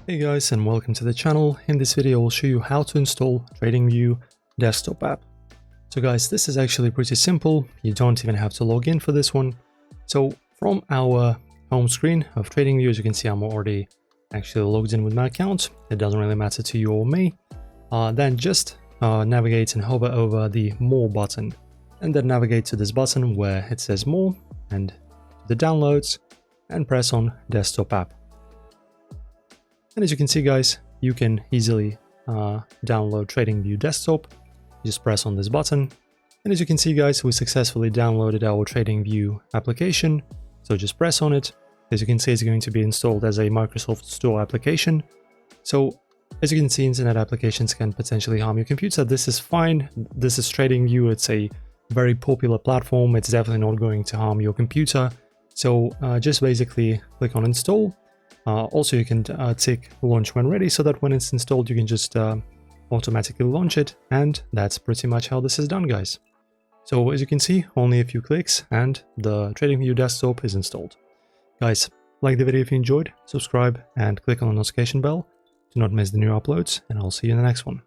Hey guys, and welcome to the channel. In this video I'll show you how to install TradingView desktop app. So guys, this is actually pretty simple. You don't even have to log in for this one. So from our home screen of TradingView, as you can see, I'm already actually logged in with my account. It doesn't really matter to you or me. Then just navigate and hover over the More button, and then navigate to this button where it says More and the Downloads, and press on Desktop App. And as you can see guys, you can easily download TradingView Desktop. Just press on this button. And as you can see guys, we successfully downloaded our TradingView application. So just press on it. As you can see, it's going to be installed as a Microsoft Store application. So as you can see, internet applications can potentially harm your computer. This is fine. This is TradingView. It's a very popular platform. It's definitely not going to harm your computer. So just basically click on install. Also, you can tick launch when ready, so that when it's installed, you can just automatically launch it. And that's pretty much how this is done, guys. So as you can see, only a few clicks and the TradingView desktop is installed. Guys, like the video if you enjoyed, subscribe and click on the notification bell to not miss the new uploads, and I'll see you in the next one.